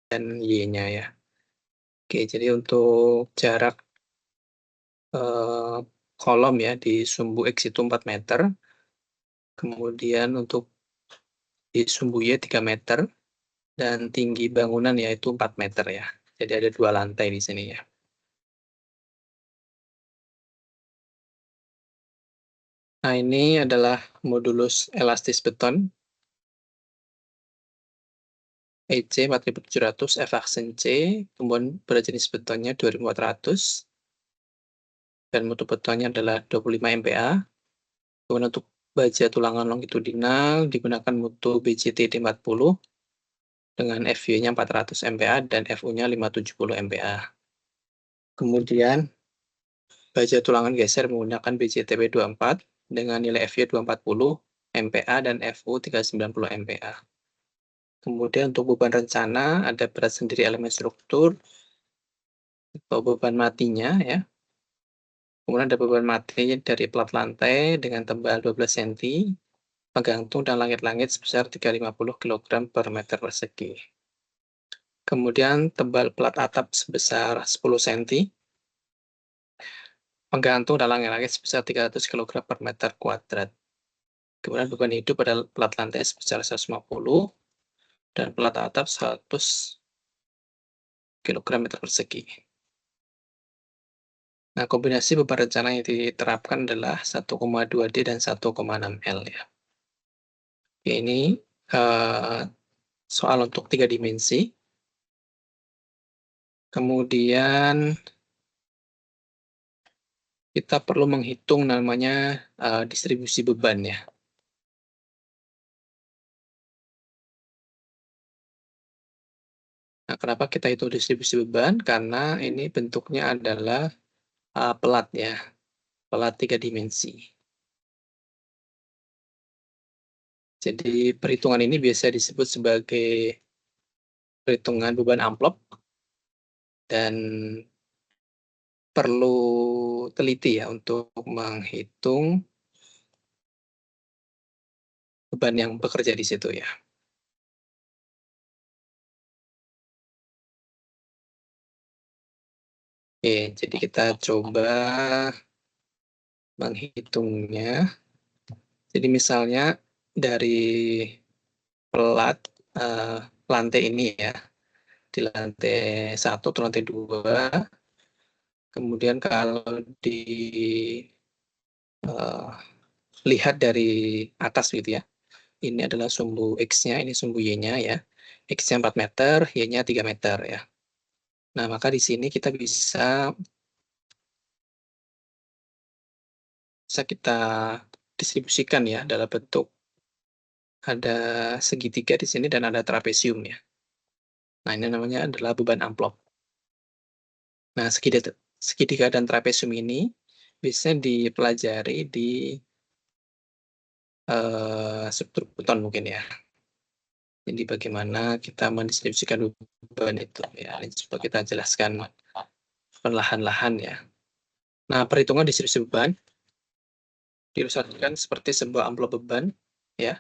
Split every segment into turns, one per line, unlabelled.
dan Y-nya ya. Oke, jadi untuk jarak kolom ya di sumbu X itu 4 meter, kemudian untuk di sumbu Y 3 meter, dan tinggi bangunan yaitu 4 meter ya. Jadi ada 2 lantai di sini ya. Nah, ini adalah modulus elastis beton EC 4700, F aksen C, kemudian berat jenis betonnya 2400, dan mutu betonnya adalah 25 MPa. Kemudian untuk baja tulangan longitudinal digunakan mutu BJT D40 dengan FY-nya 400 MPa dan FU-nya 570 MPa. Kemudian baja tulangan geser menggunakan BJTB 24 dengan nilai FY 240 MPa dan FU 390 MPa. Kemudian untuk beban rencana ada berat sendiri elemen struktur atau beban matinya ya. Kemudian ada beban mati dari plat lantai dengan tebal 12 cm, penggantung dan langit-langit sebesar 350 kg per meter persegi. Kemudian tebal plat atap sebesar 10 cm, penggantung dan langit-langit sebesar 300 kg per meter kuadrat. Kemudian beban hidup pada plat lantai sebesar 150 dan plat atap 100 kg meter persegi. Nah, kombinasi beban rencana yang diterapkan adalah 1,2D dan 1,6L ya. Ini soal untuk 3 dimensi. Kemudian kita perlu menghitung namanya distribusi beban ya. Nah, kenapa kita hitung distribusi beban? Karena ini bentuknya adalah pelat ya, pelat 3 dimensi. Jadi perhitungan ini biasa disebut sebagai perhitungan beban amplop dan perlu teliti ya untuk menghitung beban yang bekerja di situ ya. Oke, jadi kita coba menghitungnya. Jadi misalnya dari pelat lantai ini ya, di lantai 1 atau lantai 2, kemudian kalau dilihat dari atas gitu ya, ini adalah sumbu X-nya, ini sumbu Y-nya ya, X-nya 4 meter, Y-nya 3 meter ya. Nah, maka di sini kita bisa kita distribusikan ya dalam bentuk ada segitiga di sini dan ada trapesium ya. Nah, ini namanya adalah beban amplop. Nah, segitiga dan trapesium ini bisa dipelajari di struktur beton mungkin ya. Jadi bagaimana kita mendistribusikan beban itu ya. Ini coba kita jelaskan perlahan-lahan ya. Nah, perhitungan distribusi beban diilustrasikan seperti sebuah amplop beban ya.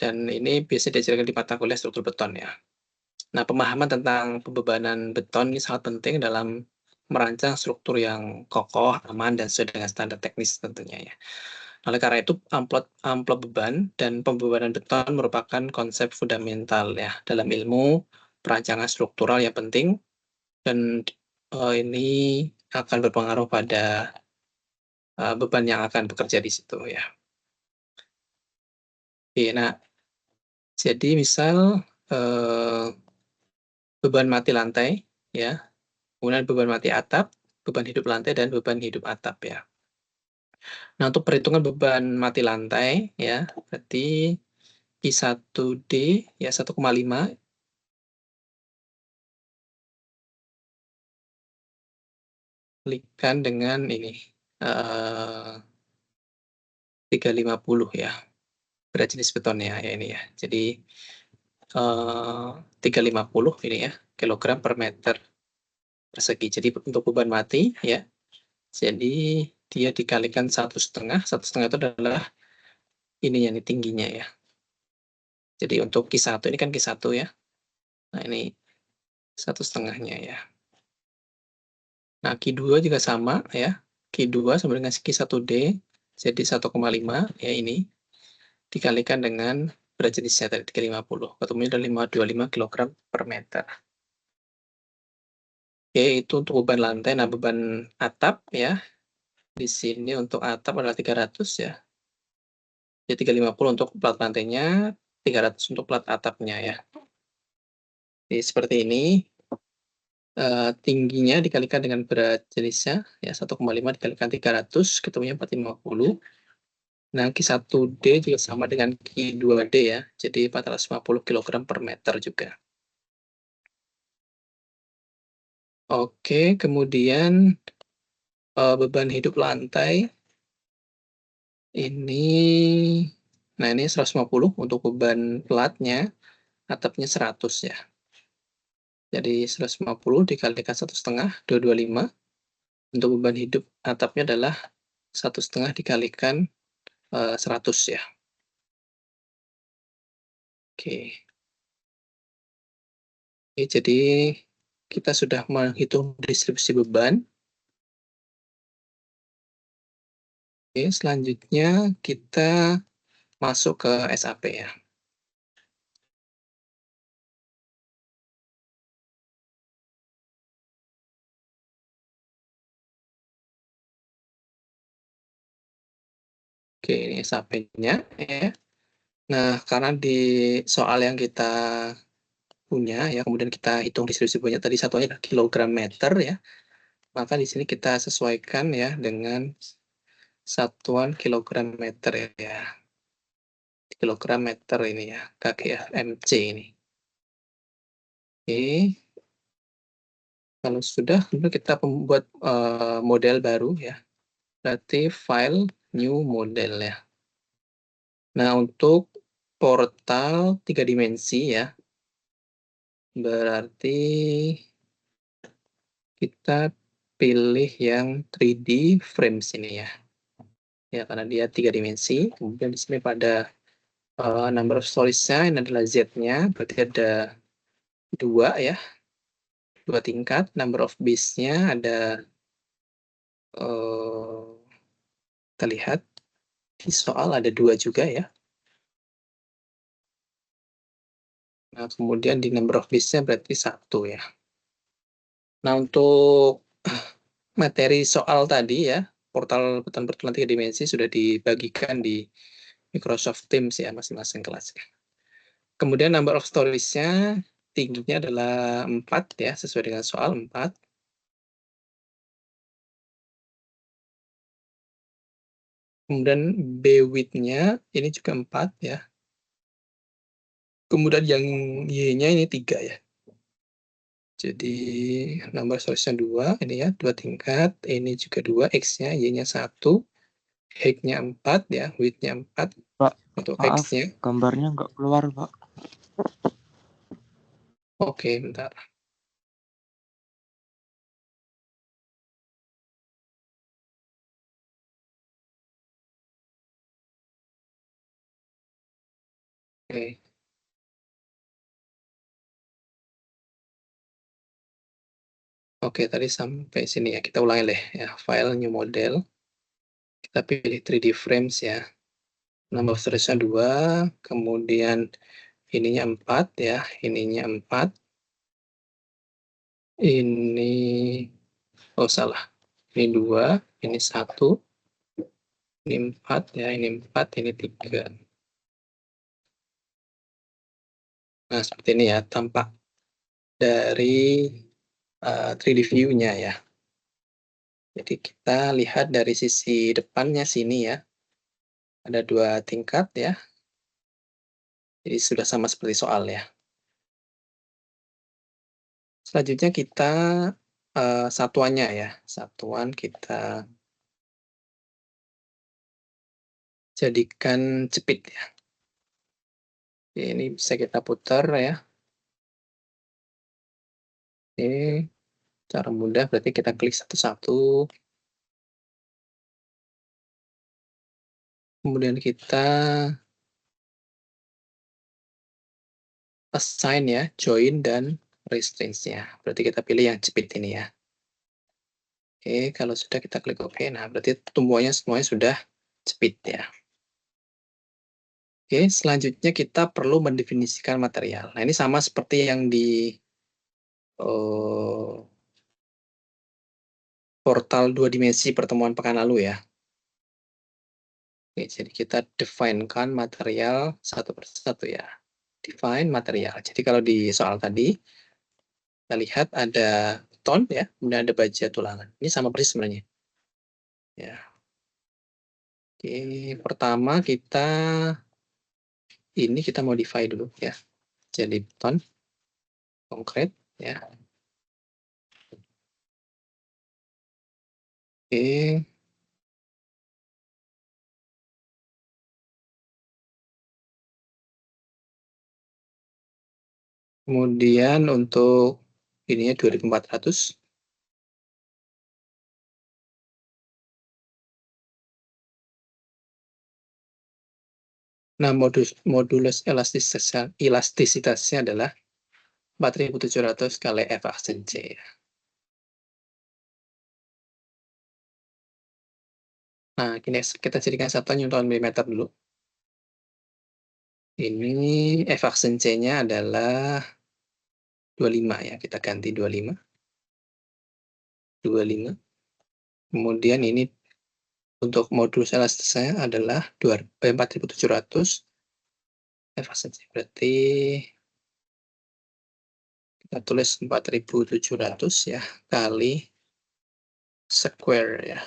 Dan ini biasa diajarkan di mata kuliah struktur beton ya. Nah, pemahaman tentang pembebanan beton ini sangat penting dalam merancang struktur yang kokoh, aman, dan sesuai dengan standar teknis tentunya ya. Oleh karena itu, amplop beban dan pembebanan beton merupakan konsep fundamental ya dalam ilmu perancangan struktural yang penting, dan ini akan berpengaruh pada beban yang akan bekerja di situ ya. Oke, nah, jadi misal beban mati lantai ya, kemudian beban mati atap, beban hidup lantai, dan beban hidup atap ya. Nah, untuk perhitungan beban mati lantai ya, berarti I1D ya 1,5 kalikan dengan ini 350 ya, berat jenis betonnya ya ini ya. Jadi 350 ini ya kilogram per meter persegi. Jadi untuk beban mati ya, jadi dia dikalikan 1,5. 1,5 itu adalah ini yang tingginya ya. Jadi untuk Q1 ini kan Q1 ya. Nah, ini 1/2-nya ya. Nah, Q2 juga sama ya. Q2 sama dengan Q1D, jadi 1,5 ya ini, dikalikan dengan berat jenisnya tadi 350, ketemunya adalah 525 kg per meter. Oke, itu untuk beban lantai. Nah, beban atap ya, di sini untuk atap adalah 300 ya. Jadi 350 untuk plat lantainya, 300 untuk plat atapnya ya. Jadi seperti ini. Tingginya dikalikan dengan berat jenisnya, ya 1,5 dikalikan 300, ketemunya 450. Nah, Q1D juga sama dengan Q2D ya, jadi 450 kg per meter juga. Oke, kemudian beban hidup lantai ini, nah ini 150 untuk beban platnya, atapnya 100 ya. Jadi 150 dikalikan 1,5, 225. Untuk beban hidup atapnya adalah 1,5 dikalikan 100 ya. Oke. Oke, jadi kita sudah menghitung distribusi beban. Oke, selanjutnya kita masuk ke SAP ya. Oke, ini SAP-nya ya. Nah, karena di soal yang kita punya ya, kemudian kita hitung distribusi bebannya tadi satuannya adalah kilogram meter ya. Maka di sini kita sesuaikan ya dengan satuan kilogram meter ya. Kilogram meter ini ya, KGFMC ini. Oke. Kalau sudah, kemudian kita membuat model baru ya. Berarti file new model ya. Nah, untuk portal 3 dimensi ya, berarti kita pilih yang 3D frames ini ya. Ya, karena dia 3 dimensi. Kemudian di sini pada number of stories-nya ini adalah Z-nya, berarti ada 2 ya. 2 tingkat. Number of base-nya ada, kita lihat di soal ada 2 juga ya. Nah, kemudian di number of base-nya berarti 1 ya. Nah, untuk materi soal tadi ya, portal bertulang 3 dimensi sudah dibagikan di Microsoft Teams ya, masing-masing kelas ya. Kemudian number of stories-nya tingginya adalah 4 ya, sesuai dengan soal 4. Kemudian B width-nya ini juga 4 ya. Kemudian yang Y-nya ini 3 ya. Jadi number stories-nya 2, ini ya, 2 tingkat, ini juga 2, X-nya, Y-nya 1, height-nya 4 ya, width-nya 4
Pak,
untuk
maaf,
X-nya.
gambarnya nggak keluar, Pak.
Oke, bentar. Oke. Oke, tadi sampai sini ya. Kita ulangi deh ya. File new model. Kita pilih 3D frames ya. Number of stories-nya 2, kemudian ininya 4 ya, ininya 4. Ini salah. Ini 2, ini 1. Ini 4 ya, ini 4, ini 3. Nah, seperti ini ya tampak dari 3D view-nya ya. Jadi kita lihat dari sisi depannya sini ya. Ada 2 tingkat ya. Jadi sudah sama seperti soal ya. Selanjutnya kita satuannya ya. Satuan kita jadikan cepit ya. Ini bisa kita putar ya. Ini cara mudah berarti kita klik satu-satu. Kemudian kita assign ya, join dan restraints-nya. Berarti kita pilih yang jepit ini ya. Oke, kalau sudah kita klik OK. Nah, berarti semuanya sudah jepit ya. Oke, selanjutnya kita perlu mendefinisikan material. Nah, ini sama seperti yang di portal 2 dimensi pertemuan pekan lalu ya. Oke, jadi kita define-kan material satu persatu ya. Define material. Jadi kalau di soal tadi, kita lihat ada beton ya, kemudian ada baja tulangan. Ini sama persis sebenarnya. Ya. Oke, pertama kita modify dulu ya. Jadi beton, konkret ya. Oke. Kemudian untuk ininya 2400. Nah, modulus elastisitasnya adalah 4700 kali F aksen C. Nah, ini kita jadikan satuan Newton milimeter dulu. Ini F aksen C-nya adalah 25 ya, kita ganti 25. 25. Kemudian ini untuk modulus elastisnya adalah 4700 F aksen C. Berarti kita tulis 4700 ya, kali square ya,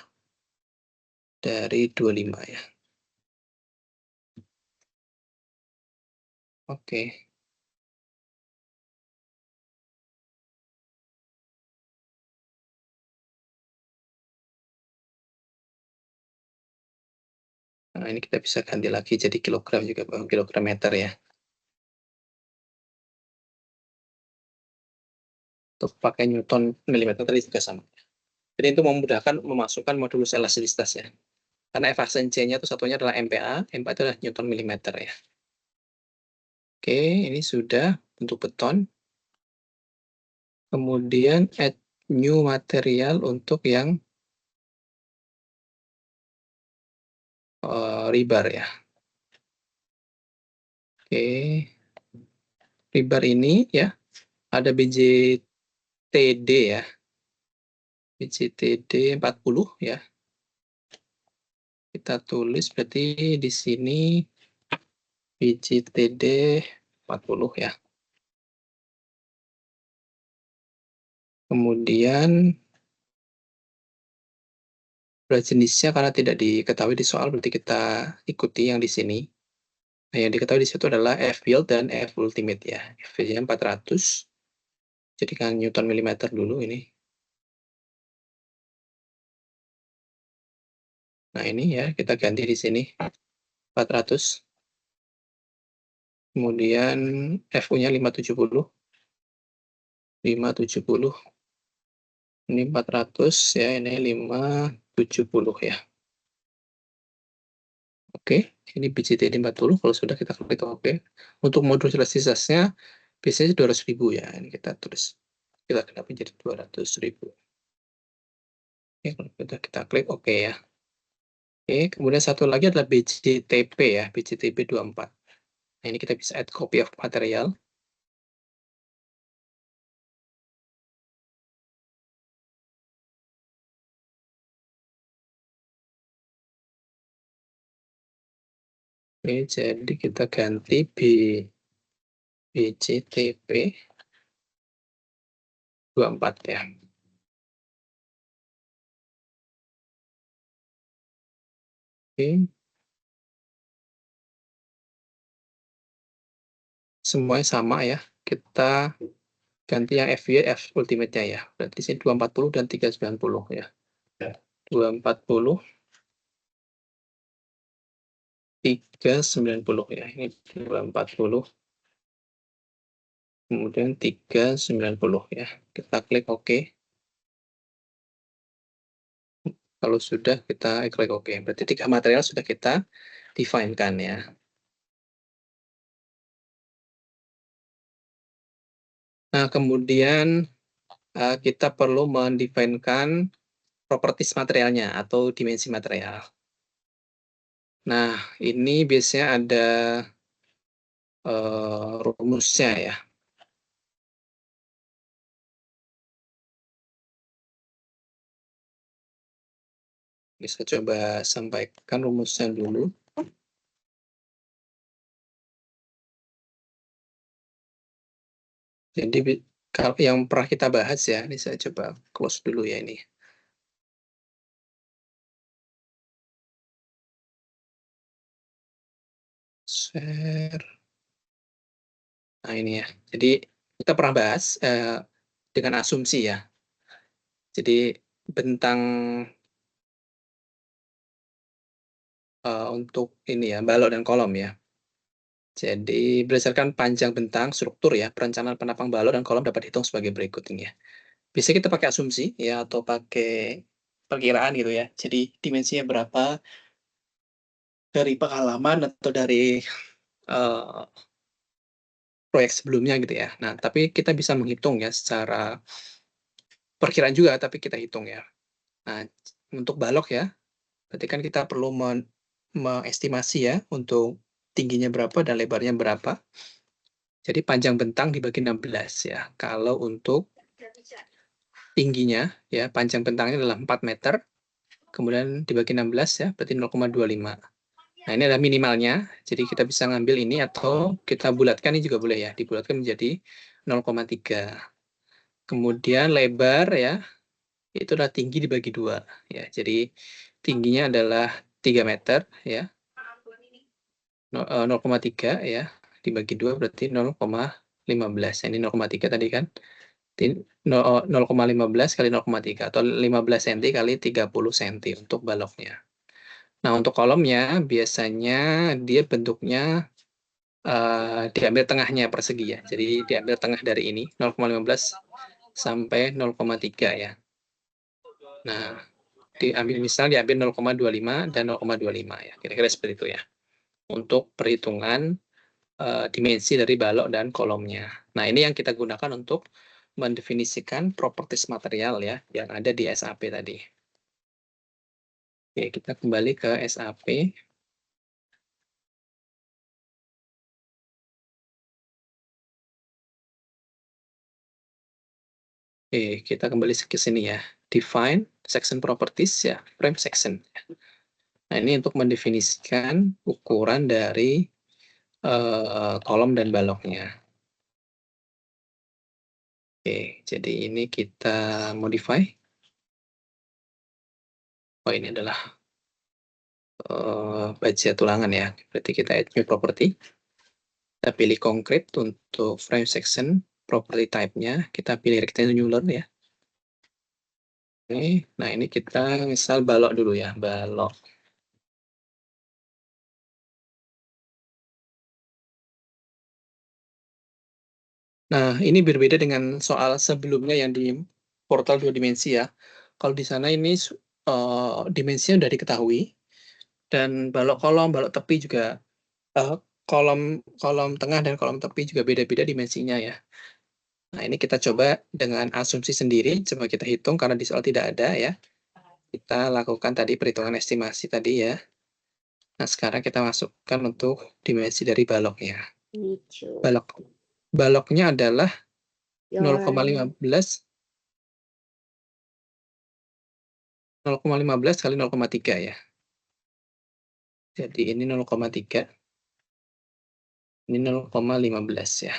dari 25 ya. Oke. Nah, ini kita bisa ganti lagi jadi kilogram juga, kilogram meter ya. Untuk pakai Newton milimeter tadi juga sama. Jadi itu memudahkan memasukkan modulus elastisitas ya. Karena F aksen C-nya itu satunya adalah MPa, MPa itu adalah Newton milimeter ya. Oke, ini sudah bentuk beton. Kemudian add new material untuk yang rebar ya. Oke, rebar ini ya ada BJTD ya. BJTD 40 ya. Kita tulis berarti di sini BJTD 40 ya. Kemudian berat jenisnya karena tidak diketahui di soal, berarti kita ikuti yang di sini. Nah, yang diketahui di situ adalah F build dan F ultimate ya. F-nya 400. Jadikan Newton milimeter dulu ini. Nah, ini ya, kita ganti di sini 400. Kemudian FU-nya 570. 570. Ini 400 ya, ini 570 ya. Oke, ini BJT 40. Kalau sudah kita klik OK. Untuk modul elastisitasnya biasanya 200.000 ya. Ini kita tulis. Kita kenapa jadi 200.000. Oke, kalau sudah kita klik OK ya. Oke, kemudian satu lagi adalah BJTP ya, BJTP 24. Nah, ini kita bisa add copy of material. Oke, jadi kita ganti BJTP 24 ya. Oke. Semuanya sama ya. Kita ganti yang FY, F ultimate-nya ya. Berarti sini 240 dan 390 ya. 240, 390 ya. Ini 240, kemudian 390 ya. Kita klik OK. Kalau sudah kita klik OK. Berarti 3 material sudah kita define-kan ya. Nah, kemudian kita perlu mendefinisikan properties materialnya atau dimensi material. Nah, ini biasanya ada rumusnya ya. Bisa coba sampaikan rumusnya dulu. Jadi kalau yang pernah kita bahas ya, ini saya coba close dulu ya ini. Share. Nah ini ya. Jadi kita pernah bahas dengan asumsi ya. Jadi bentang untuk ini ya, balok dan kolom ya. Jadi berdasarkan panjang bentang struktur ya, perencanaan penapang balok dan kolom dapat dihitung sebagai berikut ini ya. Bisa kita pakai asumsi ya atau pakai perkiraan gitu ya. Jadi dimensinya berapa dari pengalaman atau dari uh, proyek sebelumnya gitu ya. Nah, tapi kita bisa menghitung ya secara perkiraan juga, tapi kita hitung ya. Nah, untuk balok ya, berarti kan kita perlu mengestimasi ya untuk tingginya berapa dan lebarnya berapa. Jadi panjang bentang dibagi 16 ya. Kalau untuk tingginya ya, panjang bentangnya adalah 4 meter, kemudian dibagi 16 ya, berarti 0,25. Nah, ini adalah minimalnya, jadi kita bisa ngambil ini atau kita bulatkan, ini juga boleh ya, dibulatkan menjadi 0,3. Kemudian lebar ya, itu adalah tinggi dibagi 2 ya. Jadi tingginya adalah 3 meter ya, 0,3 ya, dibagi 2 berarti 0,15. Ini 0,3 tadi kan. 0,15 kali 0,3 atau 15 cm kali 30 cm untuk baloknya. Nah, untuk kolomnya biasanya dia bentuknya diambil tengahnya persegi ya. Jadi diambil tengah dari ini 0,15 sampai 0,3 ya. Nah, diambil 0,25 dan 0,25 ya. Kira-kira seperti itu ya. Untuk perhitungan dimensi dari balok dan kolomnya. Nah, ini yang kita gunakan untuk mendefinisikan properties material ya yang ada di SAP tadi. Oke, kita kembali ke SAP. Oke, kita kembali ke sini ya. Define section properties ya, frame section. Nah, ini untuk mendefinisikan ukuran dari kolom dan baloknya. Oke, jadi ini kita modify. Oh, ini adalah baja tulangan ya. Berarti kita add new property. Kita pilih concrete untuk frame section. Property type-nya kita pilih rectangular ya. Oke, nah ini kita misal balok dulu ya, balok. Nah, ini berbeda dengan soal sebelumnya yang di portal 2 dimensi ya. Kalau di sana ini dimensinya sudah diketahui, dan balok kolom, balok tepi juga, kolom kolom tengah dan kolom tepi juga beda-beda dimensinya ya. Nah, ini kita coba dengan asumsi sendiri, coba kita hitung karena di soal tidak ada ya. Kita lakukan tadi perhitungan estimasi tadi ya. Nah, sekarang kita masukkan untuk dimensi dari baloknya. Baloknya adalah 0,15 kali 0,3 ya. Jadi ini 0,3, ini 0,15 ya.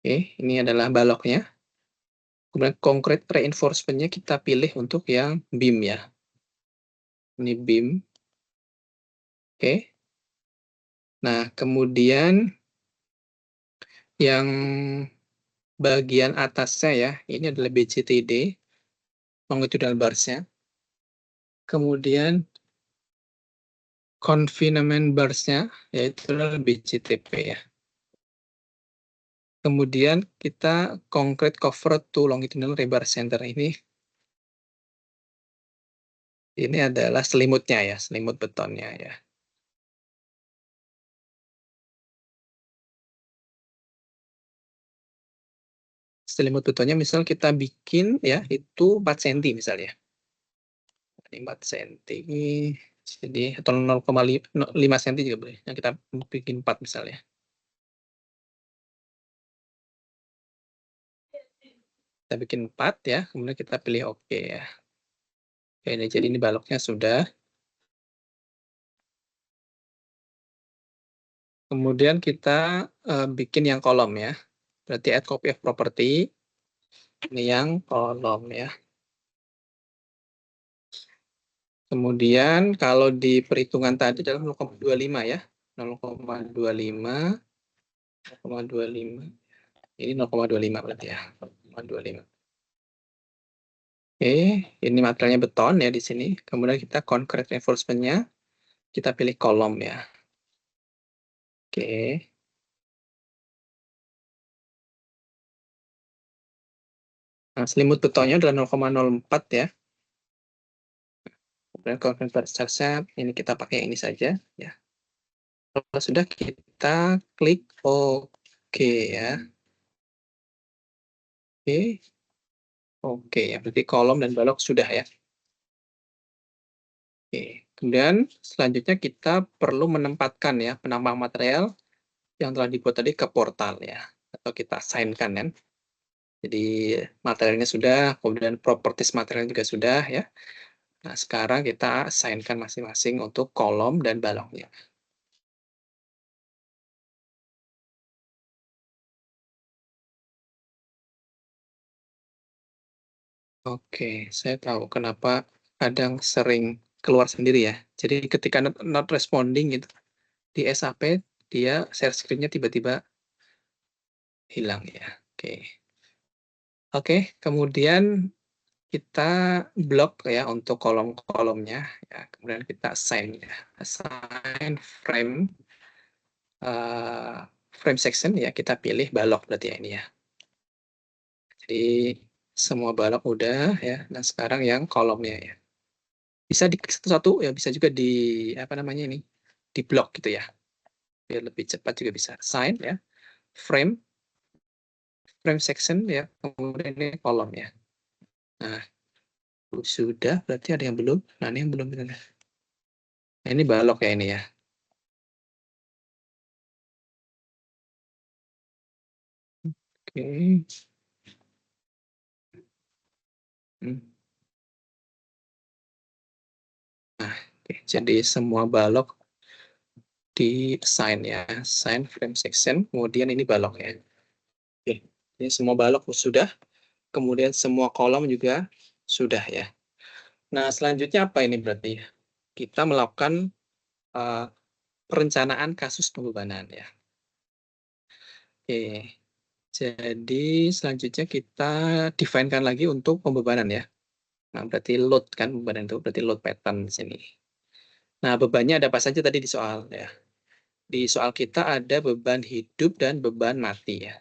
Oke, ini adalah baloknya. Kemudian concrete reinforcement-nya kita pilih untuk yang beam ya. Ini beam. Oke. Nah, kemudian yang bagian atasnya ya, ini adalah BCTD, longitudinal bars-nya. Kemudian confinement bars-nya, yaitu adalah BCTP ya. Kemudian kita concrete cover to longitudinal rebar center ini adalah selimutnya ya, selimut betonnya ya. Selimut betonnya misal kita bikin ya itu 4 cm misalnya. Ini 4 cm. Jadi atau 0,5 cm juga boleh. Yang kita bikin 4 misalnya. Kita bikin 4 ya, kemudian kita pilih oke ya. Oke, jadi ini baloknya sudah. Kemudian kita bikin yang kolom ya. Berarti add copy of property. Ini yang kolom ya. Kemudian kalau di perhitungan tadi adalah 0,25 ya. 0,25. 0,25. Ini 0,25 berarti ya. 0,25. Oke, ini materialnya beton ya di sini. Kemudian kita concrete reinforcement-nya. Kita pilih kolom ya. Oke. Nah, selimut betonnya adalah 0,04 ya. Kemudian concrete charge-nya ini kita pakai ini saja ya. Kalau sudah kita klik oke ya. Oke. Oke ya, berarti kolom dan balok sudah ya. Oke. Kemudian selanjutnya kita perlu menempatkan ya penampang material yang telah dibuat tadi ke portal ya. Atau kita assign-kan kan. Jadi materialnya sudah, kemudian properties material juga sudah ya. Nah, sekarang kita assign-kan masing-masing untuk kolom dan baloknya. Oke, saya tahu kenapa kadang sering keluar sendiri ya. Jadi ketika not responding gitu di SAP, dia share screen-nya tiba-tiba hilang ya. Oke. Oke, kemudian kita blok ya untuk kolom-kolomnya ya. Kemudian kita assign ya. Assign frame section ya, kita pilih balok berarti ya ini ya. Jadi semua balok udah ya. Nah, sekarang yang kolomnya ya. Bisa di satu-satu ya, bisa juga di apa namanya ini? Di blok gitu ya. Biar lebih cepat juga bisa. Assign ya. Frame frame section ya, kemudian ini kolom ya. Nah, sudah berarti ada yang belum. Nah, ini yang belum. Nah, ini balok ya ini ya. Oke. Hmm. Nah, oke. Jadi semua balok di assign ya. Assign frame section, kemudian ini balok ya. Oke. Ini semua balok sudah, kemudian semua kolom juga sudah ya. Nah, selanjutnya apa ini berarti? Kita melakukan uh, perencanaan kasus pembebanan ya. Oke. Jadi selanjutnya kita define-kan lagi untuk pembebanan ya. Nah, berarti load kan pembebanan itu berarti load pattern di sini. Nah, bebannya ada apa saja tadi di soal ya. Di soal kita ada beban hidup dan beban mati ya.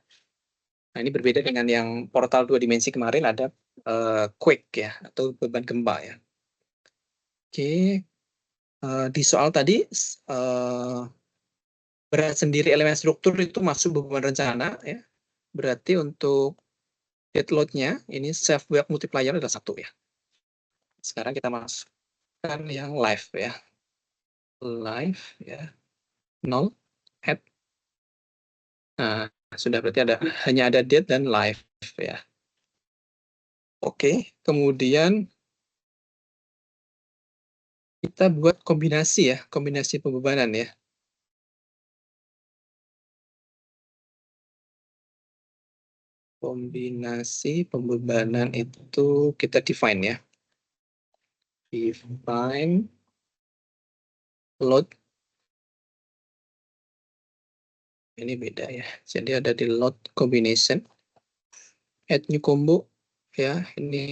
Nah, ini berbeda dengan yang portal 2 dimensi kemarin ada quake ya atau beban gempa ya. Oke, di soal tadi berat sendiri elemen struktur itu masuk beban rencana ya. Berarti untuk dead load-nya ini self weight multiplier adalah 1 ya. Sekarang kita masukkan yang live ya. Live ya. 0 add. Nah, sudah berarti hanya ada dead dan live ya. Oke, kemudian kita buat kombinasi ya, kombinasi pembebanan ya. Kombinasi pembebanan itu kita define ya. Define load. Ini beda ya. Jadi ada di load combination. Add new combo ya. Ini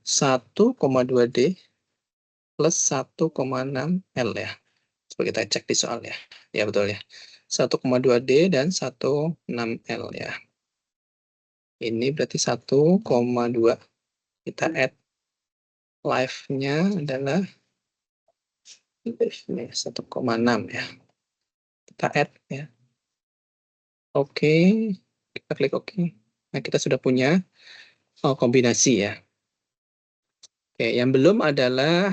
1,2D plus 1,6 L ya. Coba kita cek di soal ya. Ya betul ya. 1,2D dan 1,6 L ya. Ini berarti 1,2. Kita add live-nya adalah 1,6 ya. Kita add ya. Oke, kita klik oke. Nah, kita sudah punya kombinasi ya. Oke, yang belum adalah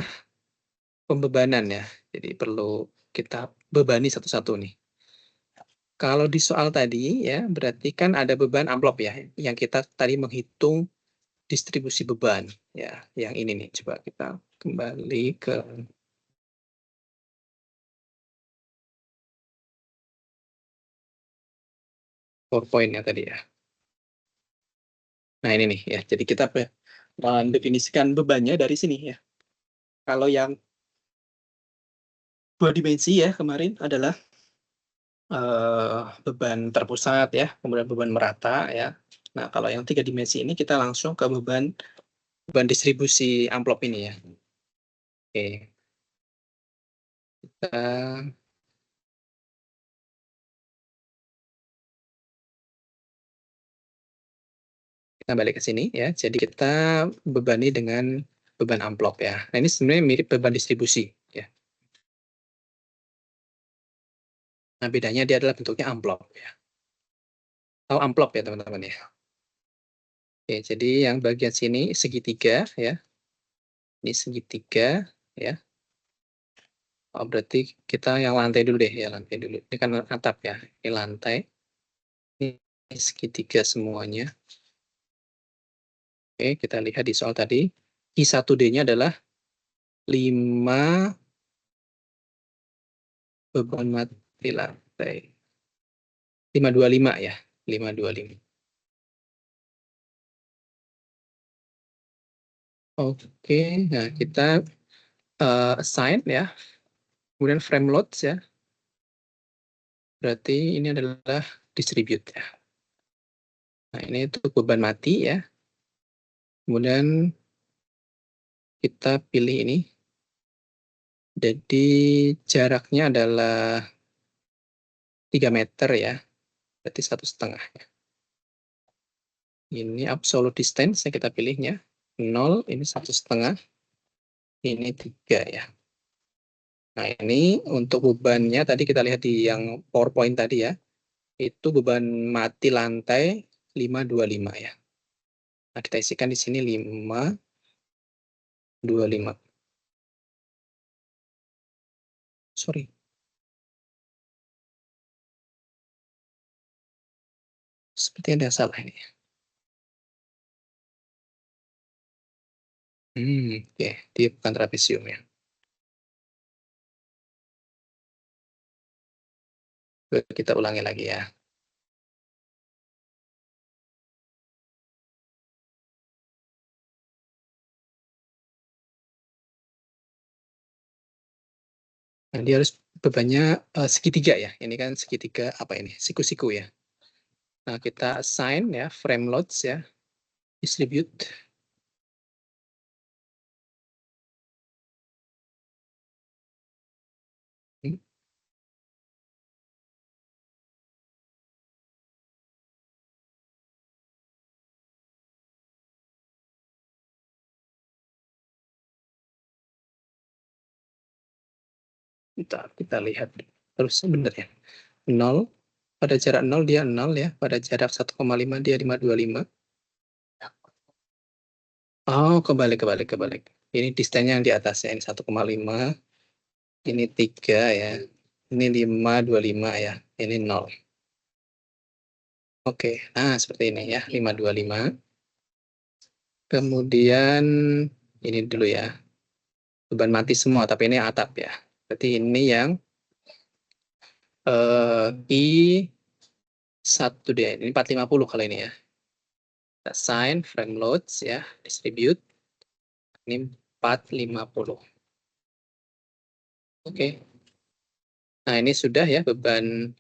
pembebanan ya. Jadi perlu kita bebani satu-satu nih. Kalau di soal tadi ya, berarti kan ada beban amplop ya, yang kita tadi menghitung distribusi beban ya. Yang ini nih, coba kita kembali ke PowerPoint ya tadi ya. Nah ini nih ya, jadi kita mendefinisikan bebannya dari sini ya. Kalau yang 2 dimensi ya kemarin adalah beban terpusat ya, kemudian beban merata ya. Nah kalau yang 3 dimensi ini kita langsung ke beban distribusi amplop ini ya. Oke, kita balik ke sini ya. Jadi kita bebani dengan beban amplop ya. Nah ini sebenarnya mirip beban distribusi ya. Nah bedanya dia adalah bentuknya amplop ya. Tahu amplop ya teman-teman ya. Oke, jadi yang bagian sini segitiga ya. Ini segitiga ya. Oh, berarti kita yang lantai dulu deh ya, lantai dulu. Ini kan atap ya. Ini lantai. Ini segitiga semuanya. Oke, kita lihat di soal tadi. I1D-nya adalah 5 beban mati lantai. 525 ya. 525. Oke, nah kita assign ya. Kemudian frame loads ya. Berarti ini adalah distribute ya. Nah, ini untuk beban mati ya. Kemudian kita pilih ini. Jadi jaraknya adalah 3 meter ya. Berarti 1,5 ya. Ini absolute distance yang kita pilihnya. 0, ini 1,5. Ini 3 ya. Nah, ini untuk bebannya tadi kita lihat di yang PowerPoint tadi ya. Itu beban mati lantai 525 ya. Nah, kita isikan di sini 525. Sorry. Seperti ada salah ini. Oke. Dia bukan trapesium ya. Kita ulangi lagi ya. Nah, dia harus bebannya segitiga ya. Ini kan segitiga apa ini? Siku-siku ya. Nah, kita assign ya, frame loads ya, distribute. Kita lihat terus sebenarnya. 0, pada jarak 0 dia 0 ya, pada jarak 1,5 dia 525. Oh, kebalik. Ini distance yang di atasnya, ini 1,5, ini 3 ya, ini 525 ya, ini 0. Oke, nah seperti ini ya, 525. Kemudian ini dulu ya, beban mati semua, tapi ini atap ya. Berarti ini yang I1D, ini 450 kalau ini ya. Assign, frame loads ya, distribute, ini 450. Oke. Nah ini sudah ya beban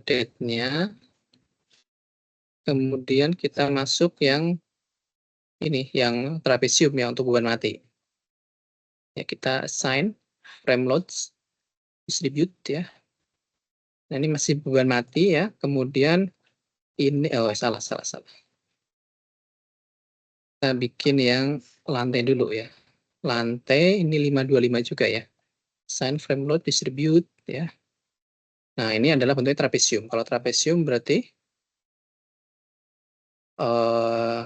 date-nya. Kemudian kita masuk yang ini, yang trapesium ya untuk beban mati. Ya kita assign, frame loads, distribute ya. Nah ini masih beban mati ya. Kemudian ini, oh salah. Kita bikin yang lantai dulu ya. Lantai ini 525 juga ya. Assign, frame load, distribute ya. Nah ini adalah bentuknya trapesium. Kalau trapesium berarti Eh,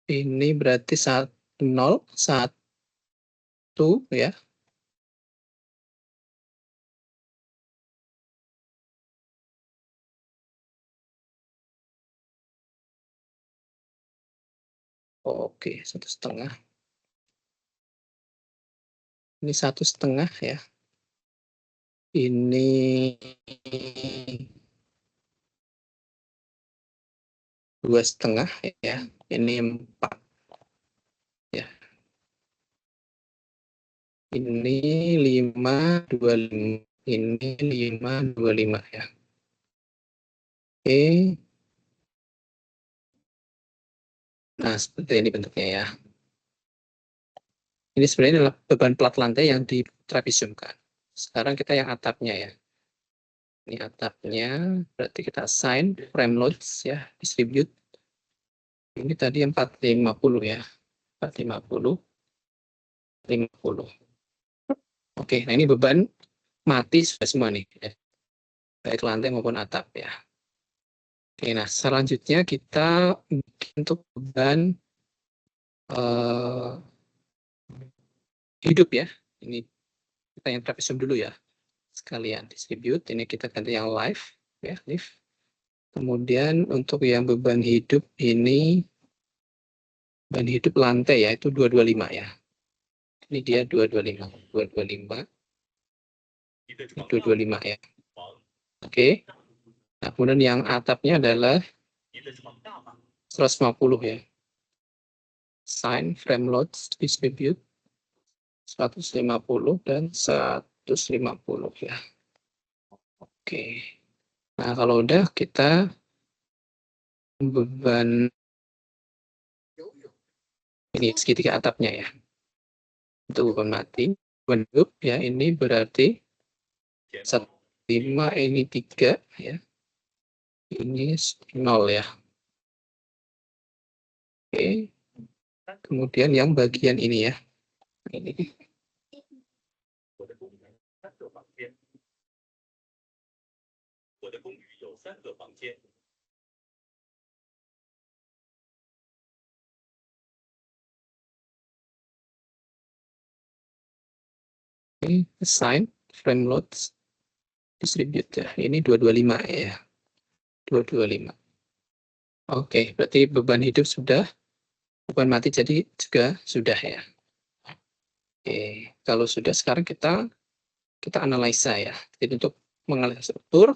ini berarti 0, 1 ya. Oke, 1,5. Ini 1,5 ya. Ini 2,5 ya. Ini 4 ya. Ini 5,25. Ini 5,25 ya. Oke. Nah, seperti ini bentuknya ya. Ini sebenarnya adalah beban plat lantai yang ditrapesiumkan. Sekarang kita yang atapnya ya. Ini atapnya, berarti kita assign frame loads ya, distribute. Ini tadi 450 ya. 450, 50. Oke, nah ini beban mati sudah semua nih. Ya. Baik lantai maupun atap ya. Oke, nah selanjutnya kita untuk beban hidup ya. Ini kita yang trapesium dulu ya. Sekalian distribute, ini kita ganti yang live ya, live. Kemudian untuk yang beban hidup ini, beban hidup lantai ya, itu 225 ya. Ini dia 225, 225, 225 ya. Oke. Nah, kemudian yang atapnya adalah 150 ya. Sign frame loads distribute 150 dan 150 ya. Oke. Nah, kalau udah kita beban ini segitiga atapnya ya. Untuk beban mati, beban hidup ya, ini berarti 1,5, ini 3 ya. Ini 0 ya. Oke. Kemudian yang bagian ini ya. Ini. Oke, assign frame loads distribute ya. Ini 225 ya. 225. Oke, berarti beban hidup sudah, beban mati jadi juga sudah ya. Oke, kalau sudah sekarang kita analisa ya. Jadi untuk menganalisa struktur,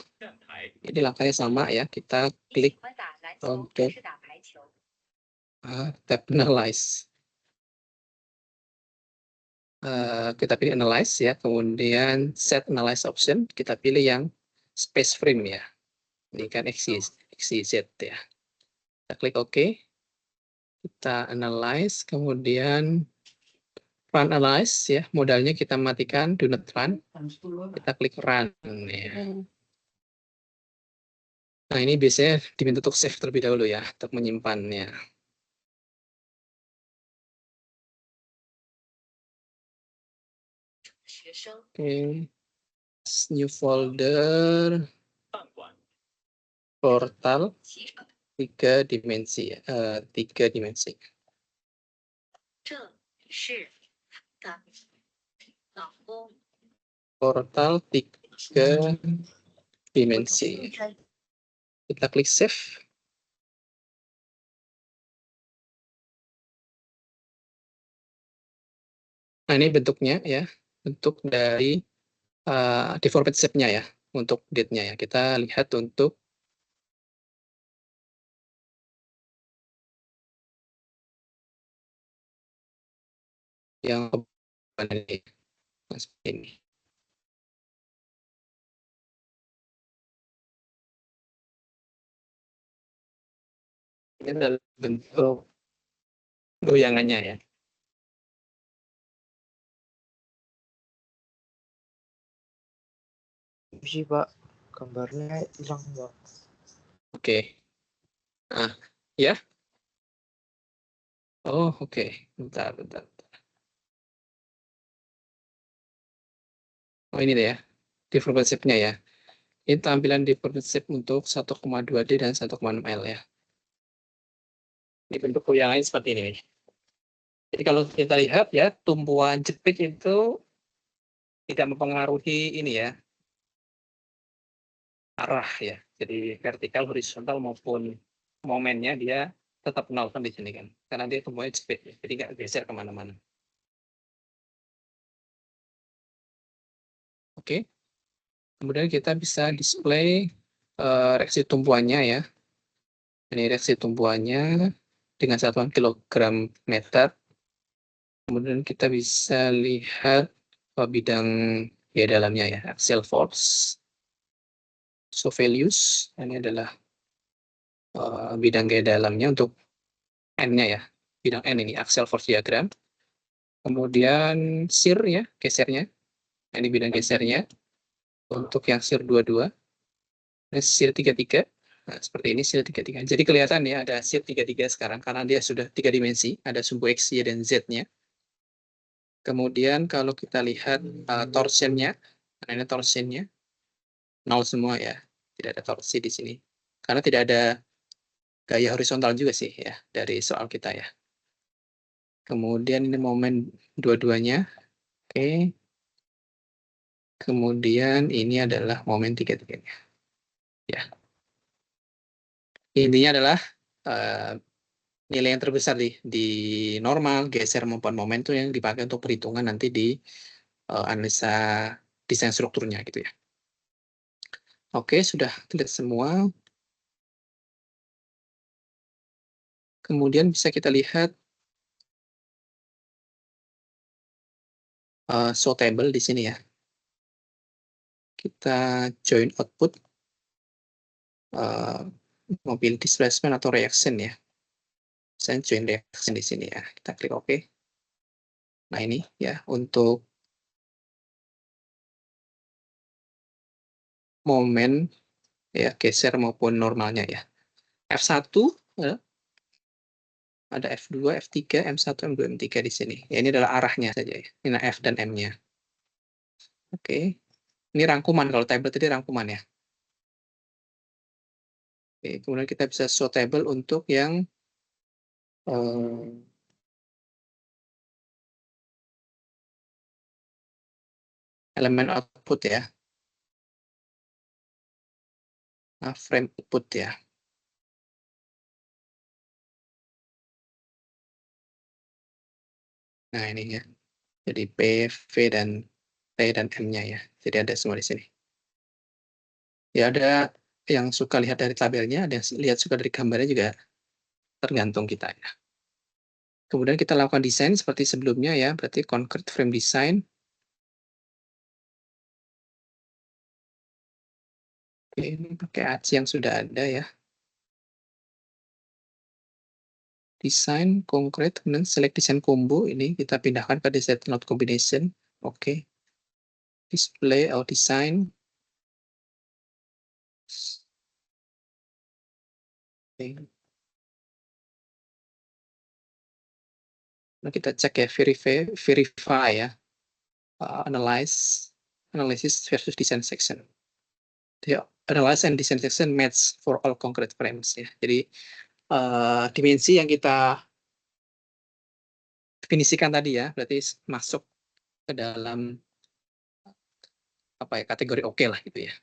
ini langkahnya sama ya. Kita klik untuk tab analyze. Kita pilih analyze ya, kemudian set analyze option, kita pilih yang space frame ya. Ini kan XYZ ya. Kita klik OK. Kita analyze, kemudian run analyze ya. Modalnya kita matikan do not run. Kita klik run ya. Nah, ini biasanya diminta untuk save terlebih dahulu ya, untuk menyimpannya. Oke. New folder. Portal 3 dimensi ya. 3 dimensi. Portal 3 dimensi. Kita klik save. Nah, ini bentuknya ya. Bentuk dari deformed shape-nya ya. Untuk date-nya ya. Kita lihat untuk yang ini. Seperti ini. Ini adalah bentuk goyangannya ya.
Sih Pak, gambarnya hilang Pak.
Oke. Nah, ya. Oh, oke. Bentar. Oh, ini deh ya. Deformed shape-nya ya. Ini tampilan di shape untuk 1,2D dan 1,6L ya. Ini bentuk goyangannya seperti ini. Jadi kalau kita lihat ya, tumpuan jepit itu tidak mempengaruhi ini ya, arah ya. Jadi vertikal, horizontal maupun momennya dia tetap 0 kan di sini kan. Karena dia tumpuannya jepit ya. Jadi nggak geser kemana-mana. Oke. Kemudian kita bisa display reaksi tumpuannya ya. Ini reaksi tumpuannya dengan satuan kilogram meter. Kemudian kita bisa lihat bidang ya dalamnya ya, axial force. So values, ini adalah bidang gaya dalamnya untuk N-nya ya. Bidang N ini, axial force diagram. Kemudian shear ya, gesernya. Ini bidang gesernya. Untuk yang shear 22. Ini shear 33. Nah, seperti ini shear 33. Jadi kelihatan ya ada shear 33 sekarang karena dia sudah 3 dimensi, ada sumbu X, Y, dan Z-nya. Kemudian kalau kita lihat torsionnya, nah ini torsionnya 0 semua ya, tidak ada torsi di sini. Karena tidak ada gaya horizontal juga sih ya dari soal kita ya. Kemudian ini momen dua-duanya, oke. Kemudian ini adalah momen tiga-tiganya. Ya, intinya adalah nilai yang terbesar di normal, geser maupun momen itu yang dipakai untuk perhitungan nanti di analisa desain strukturnya gitu ya. Oke, sudah terlihat semua. Kemudian bisa kita lihat show table di sini ya. Kita join output mobil displacement atau reaction ya. Saya join reaction di sini ya. Kita klik OK. Nah ini ya untuk momen ya geser maupun normalnya ya. F1 ya, ada F2, F3, M1, M2, M3 di sini. Ya, ini adalah arahnya saja ya. Ini F dan M-nya. Oke. Ini rangkuman, kalau table tadi rangkuman ya. Oke, kemudian kita bisa show table untuk yang elemen output ya. Nah, frame output ya. Nah, ini ya. Jadi P, V, dan T, dan M-nya ya. Jadi ada semua di sini. Ya, ada yang suka lihat dari tabelnya, ada yang lihat suka dari gambarnya juga tergantung kita ya. Kemudian kita lakukan desain seperti sebelumnya ya, berarti concrete frame design. Oke, ini pakai ACI yang sudah ada ya. Desain concrete, kemudian select design combo, ini kita pindahkan ke design node combination. Oke. Display or design. Oke. Nah, kita cek ya, verify ya. Analysis versus design section. Jadi, analysis and design section match for all concrete frames ya. Jadi dimensi yang kita definisikan tadi ya, berarti masuk ke dalam apa ya, kategori oke lah gitu ya.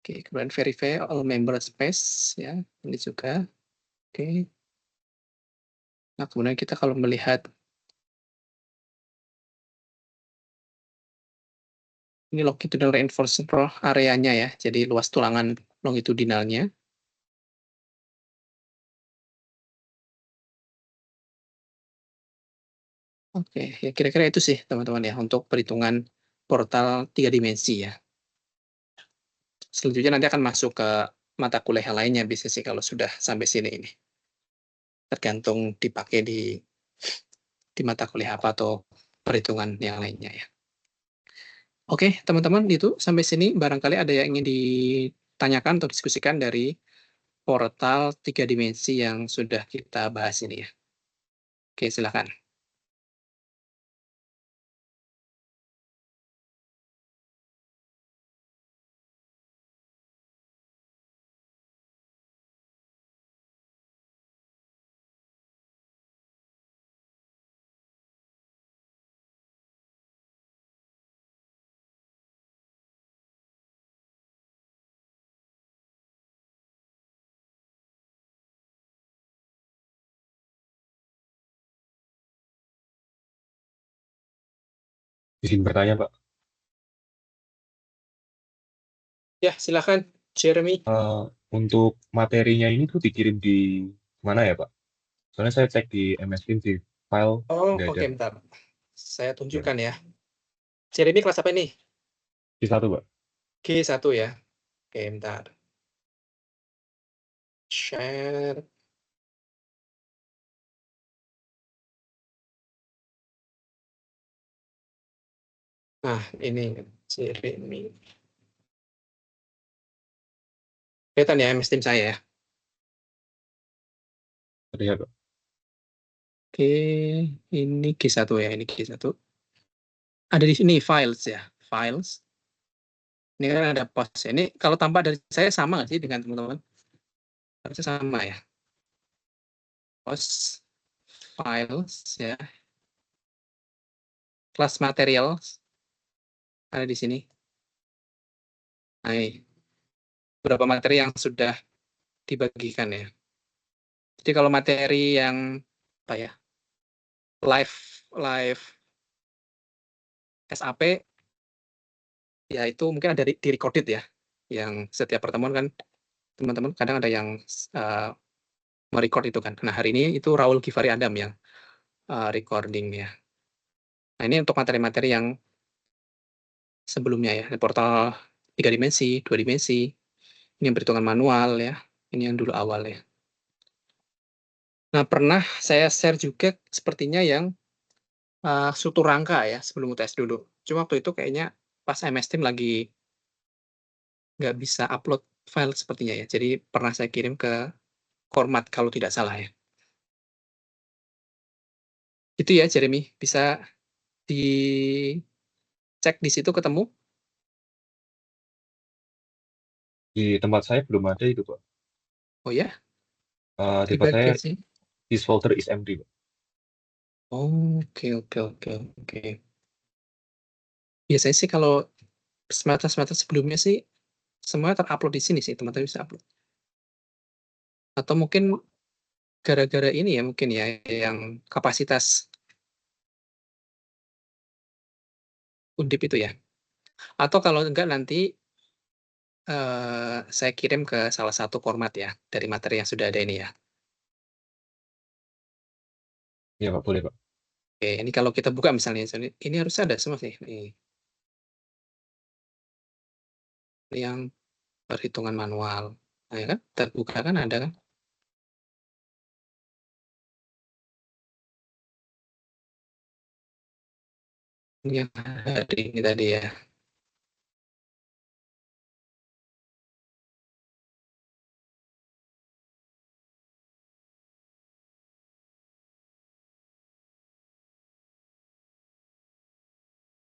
Oke, kemudian verify all member space ya, ini juga. Oke. Nah, kemudian kita kalau melihat ini longitudinal reinforcement areanya ya, jadi luas tulangan longitudinalnya. Oke, ya kira-kira itu sih teman-teman ya untuk perhitungan portal 3 dimensi ya. Selanjutnya nanti akan masuk ke mata kuliah lainnya bisa sih kalau sudah sampai sini ini. Tergantung dipakai di mata kuliah apa atau perhitungan yang lainnya ya. Oke, teman-teman itu sampai sini barangkali ada yang ingin ditanyakan atau diskusikan dari portal 3 dimensi yang sudah kita bahas ini ya. Oke, silakan.
Izin bertanya, Pak.
Ya, silakan, Jeremy.
Untuk materinya ini tuh dikirim di mana ya, Pak? Soalnya saya cek di MS Teams di file
Oh,
nggak ada.
oke, bentar. Saya
Ya,
tunjukkan
Pak.
ya. Jeremy kelas apa nih?
Di satu, Pak.
G1 ya. Oke, bentar. Share. Nah, ini Jeremy. Kelihatan ya MS Team saya ya.
Terlihat, Pak.
Oke, ini G1 ya, ini G1. Ada di sini files ya, files. Ini kan ada post ya. Ini kalau tampak dari saya sama nggak sih dengan teman-teman? Harusnya sama ya. Post, files ya. Class materials ada di sini. Nah, ini beberapa materi yang sudah dibagikan ya. Jadi kalau materi yang apa ya, live SAP ya itu mungkin ada di recorded ya. Yang setiap pertemuan kan teman-teman kadang ada yang merecord itu kan. Nah hari ini itu Raul Givari Adam yang recording ya. Nah ini untuk materi-materi yang sebelumnya ya, portal 3 dimensi, 2 dimensi, ini yang perhitungan manual ya, ini yang dulu awal ya. Nah pernah saya share juga sepertinya yang struktur rangka ya sebelum UTS dulu. Cuma waktu itu kayaknya pas MS Team lagi nggak bisa upload file sepertinya ya. Jadi pernah saya kirim ke format kalau tidak salah ya. Itu ya Jeremy, bisa dicek di situ ketemu.
Di tempat saya belum ada itu, Pak.
Oh ya,
Di tempat saya,
dibagi sih.
this folder is empty, Pak.
Oke, oke, oke, oke. Biasanya sih kalau semester-semester sebelumnya sih semua terupload di sini sih, teman-teman bisa upload. Atau mungkin gara-gara ini ya mungkin ya yang kapasitas Undip itu ya. Atau kalau enggak nanti saya kirim ke salah satu format ya dari materi yang sudah ada ini ya.
Iya, Pak. Boleh, Pak.
Oke, ini kalau kita buka misalnya, ini harus ada semua sih. Ini yang perhitungan manual. Nah, ya kan? Terbuka kan ada kan? Ini yang hari ini tadi ya.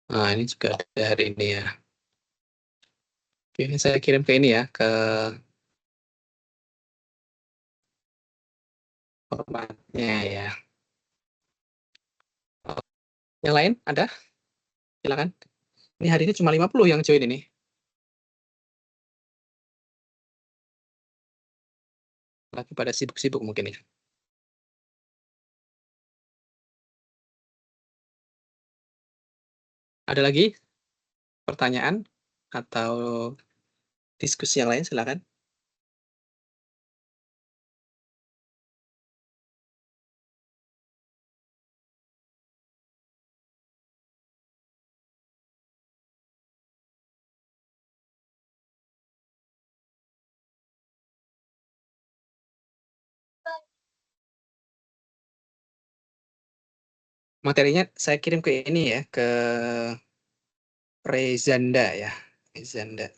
Nah, ini juga ada hari ini ya. Oke, ini saya kirim ke ini ya, ke formatnya ya. Yang lain ada? Silakan. Ini hari ini cuma 50 yang join ini. Lagi pada sibuk-sibuk mungkin ya. Ada lagi pertanyaan atau diskusi yang lain silakan. Materinya saya kirim ke ini ya, ke Rezanda ya. Rezanda.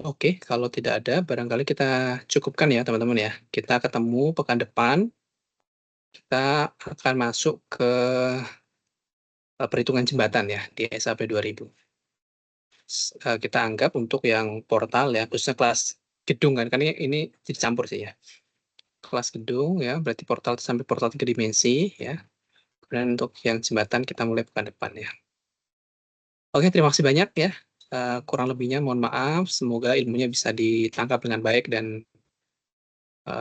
Oke, kalau tidak ada, barangkali kita cukupkan ya teman-teman ya. Kita ketemu pekan depan, kita akan masuk ke perhitungan jembatan ya di SAP 2000. Kita anggap untuk yang portal ya, khususnya kelas gedung kan ini jadi campur sih ya. kelas gedung ya, berarti portal sampai portal 3 dimensi ya. Kemudian untuk yang jembatan kita mulai pekan depan ya. Oke, terima kasih banyak ya. Kurang lebihnya mohon maaf, semoga ilmunya bisa ditangkap dengan baik dan